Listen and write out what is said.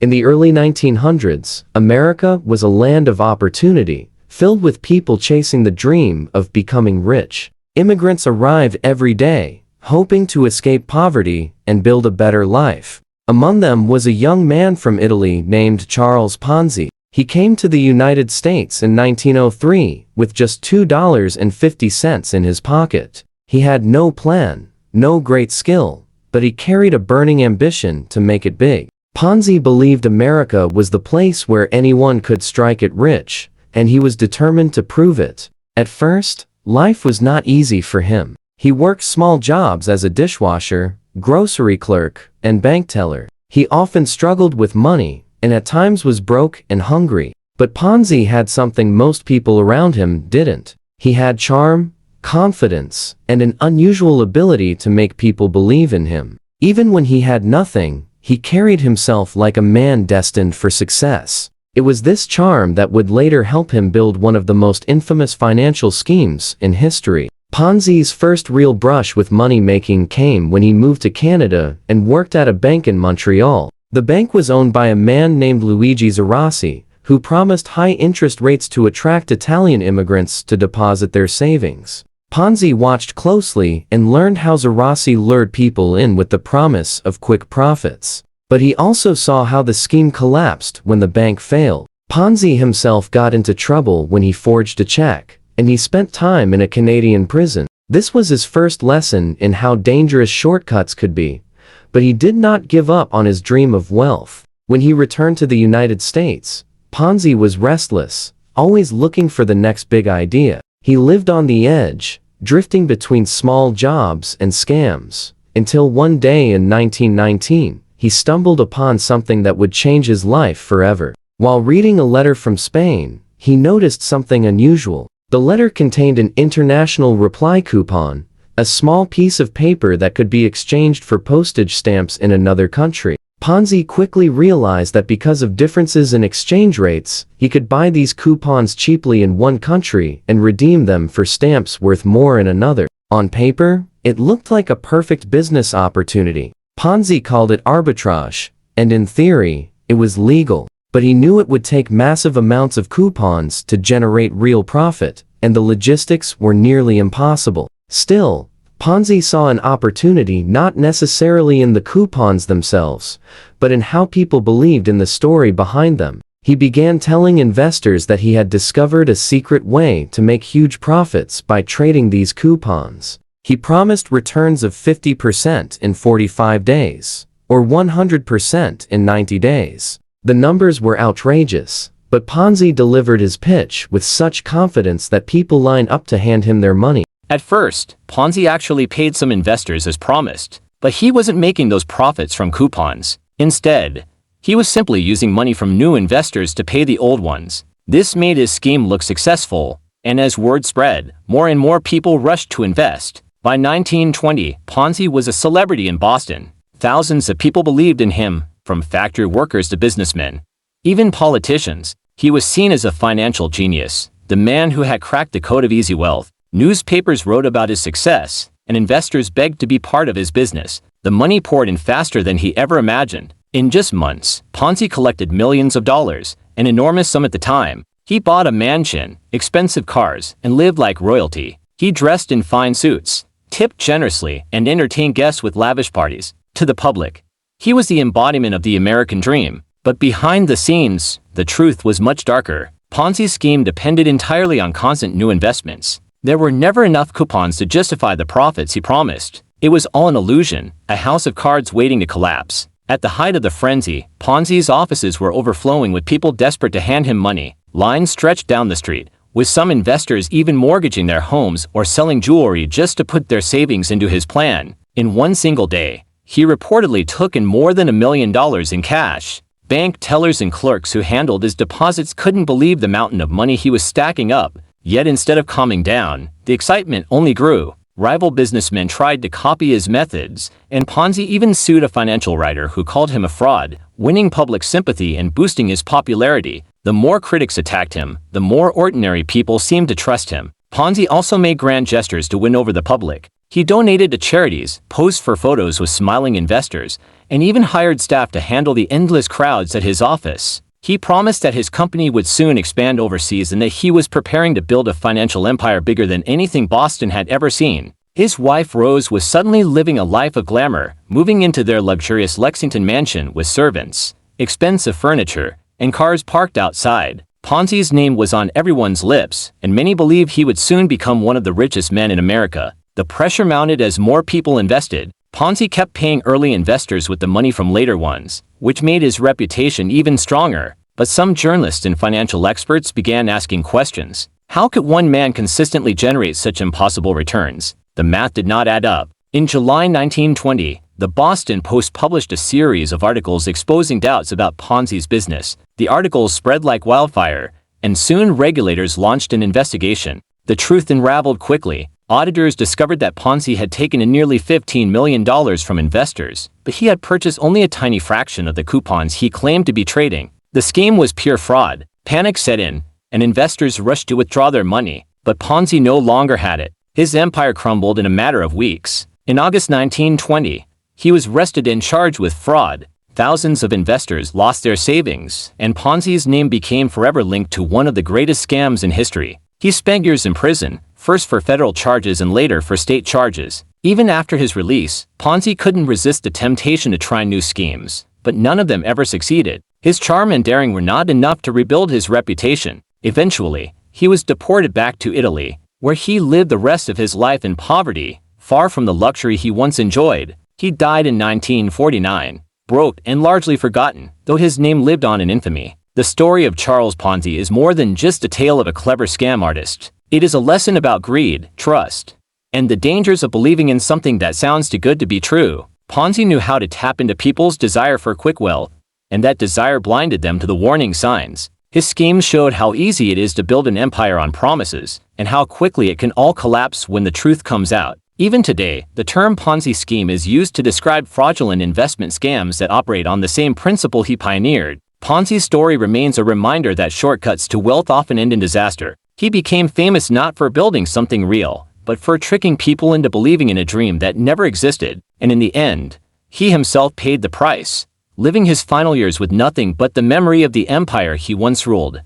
In the early 1900s, America was a land of opportunity, filled with people chasing the dream of becoming rich. Immigrants arrived every day, hoping to escape poverty and build a better life. Among them was a young man from Italy named Charles Ponzi. He came to the United States in 1903 with just $2.50 in his pocket. He had no plan, no great skill, but he carried a burning ambition to make it big. Ponzi believed America was the place where anyone could strike it rich, and he was determined to prove it. At first, life was not easy for him. He worked small jobs as a dishwasher, grocery clerk, and bank teller. He often struggled with money, and at times was broke and hungry. But Ponzi had something most people around him didn't. He had charm, confidence, and an unusual ability to make people believe in him. Even when he had nothing, he carried himself like a man destined for success. It was this charm that would later help him build one of the most infamous financial schemes in history. Ponzi's first real brush with money-making came when he moved to Canada and worked at a bank in Montreal. The bank was owned by a man named Luigi Zarassi, who promised high interest rates to attract Italian immigrants to deposit their savings. Ponzi watched closely and learned how Zarassi lured people in with the promise of quick profits. But he also saw how the scheme collapsed when the bank failed. Ponzi himself got into trouble when he forged a check, and he spent time in a Canadian prison. This was his first lesson in how dangerous shortcuts could be. But he did not give up on his dream of wealth. When he returned to the United States, Ponzi was restless, always looking for the next big idea. He lived on the edge, drifting between small jobs and scams, until one day in 1919, he stumbled upon something that would change his life forever. While reading a letter from Spain, he noticed something unusual. The letter contained an international reply coupon, a small piece of paper that could be exchanged for postage stamps in another country. Ponzi quickly realized that because of differences in exchange rates, he could buy these coupons cheaply in one country and redeem them for stamps worth more in another. On paper, it looked like a perfect business opportunity. Ponzi called it arbitrage, and in theory, it was legal. But he knew it would take massive amounts of coupons to generate real profit, and the logistics were nearly impossible. Still, Ponzi saw an opportunity not necessarily in the coupons themselves, but in how people believed in the story behind them. He began telling investors that he had discovered a secret way to make huge profits by trading these coupons. He promised returns of 50% in 45 days, or 100% in 90 days. The numbers were outrageous, but Ponzi delivered his pitch with such confidence that people lined up to hand him their money. At first, Ponzi actually paid some investors as promised, but he wasn't making those profits from coupons. Instead, he was simply using money from new investors to pay the old ones. This made his scheme look successful, and as word spread, more and more people rushed to invest. By 1920, Ponzi was a celebrity in Boston. Thousands of people believed in him, from factory workers to businessmen. Even politicians. He was seen as a financial genius, the man who had cracked the code of easy wealth. Newspapers wrote about his success, and investors begged to be part of his business. The money poured in faster than he ever imagined. In just months, Ponzi collected millions of dollars, an enormous sum at the time. He bought a mansion, expensive cars, and lived like royalty. He dressed in fine suits, tipped generously, and entertained guests with lavish parties. To the public, he was the embodiment of the American dream. But behind the scenes, the truth was much darker. Ponzi's scheme depended entirely on constant new investments. There were never enough coupons to justify the profits he promised. It was all an illusion, a house of cards waiting to collapse. At the height of the frenzy, Ponzi's offices were overflowing with people desperate to hand him money. Lines stretched down the street, with some investors even mortgaging their homes or selling jewelry just to put their savings into his plan. In one single day, he reportedly took in more than $1 million in cash. Bank tellers and clerks who handled his deposits couldn't believe the mountain of money he was stacking up. Yet instead of calming down, the excitement only grew. Rival businessmen tried to copy his methods, and Ponzi even sued a financial writer who called him a fraud, winning public sympathy and boosting his popularity. The more critics attacked him, the more ordinary people seemed to trust him. Ponzi also made grand gestures to win over the public. He donated to charities, posed for photos with smiling investors, and even hired staff to handle the endless crowds at his office. He promised that his company would soon expand overseas and that he was preparing to build a financial empire bigger than anything Boston had ever seen. His wife Rose was suddenly living a life of glamour, moving into their luxurious Lexington mansion with servants, expensive furniture, and cars parked outside. Ponzi's name was on everyone's lips, and many believed he would soon become one of the richest men in America. The pressure mounted as more people invested. Ponzi kept paying early investors with the money from later ones, which made his reputation even stronger. But some journalists and financial experts began asking questions. How could one man consistently generate such impossible returns? The math did not add up. In July 1920, the Boston Post published a series of articles exposing doubts about Ponzi's business. The articles spread like wildfire, and soon regulators launched an investigation. The truth unraveled quickly. Auditors discovered that Ponzi had taken in nearly $15 million from investors, but he had purchased only a tiny fraction of the coupons he claimed to be trading. The scheme was pure fraud. Panic set in, and investors rushed to withdraw their money, but Ponzi no longer had it. His empire crumbled in a matter of weeks. In August 1920, he was arrested and charged with fraud. Thousands of investors lost their savings, and Ponzi's name became forever linked to one of the greatest scams in history. He spent years in prison, first for federal charges and later for state charges. Even after his release, Ponzi couldn't resist the temptation to try new schemes, but none of them ever succeeded. His charm and daring were not enough to rebuild his reputation. Eventually, he was deported back to Italy, where he lived the rest of his life in poverty, far from the luxury he once enjoyed. He died in 1949, broke and largely forgotten, though his name lived on in infamy. The story of Charles Ponzi is more than just a tale of a clever scam artist. It is a lesson about greed, trust, and the dangers of believing in something that sounds too good to be true. Ponzi knew how to tap into people's desire for quick wealth, and that desire blinded them to the warning signs. His schemes showed how easy it is to build an empire on promises, and how quickly it can all collapse when the truth comes out. Even today, the term Ponzi scheme is used to describe fraudulent investment scams that operate on the same principle he pioneered. Ponzi's story remains a reminder that shortcuts to wealth often end in disaster. He became famous not for building something real, but for tricking people into believing in a dream that never existed, and in the end, he himself paid the price, living his final years with nothing but the memory of the empire he once ruled.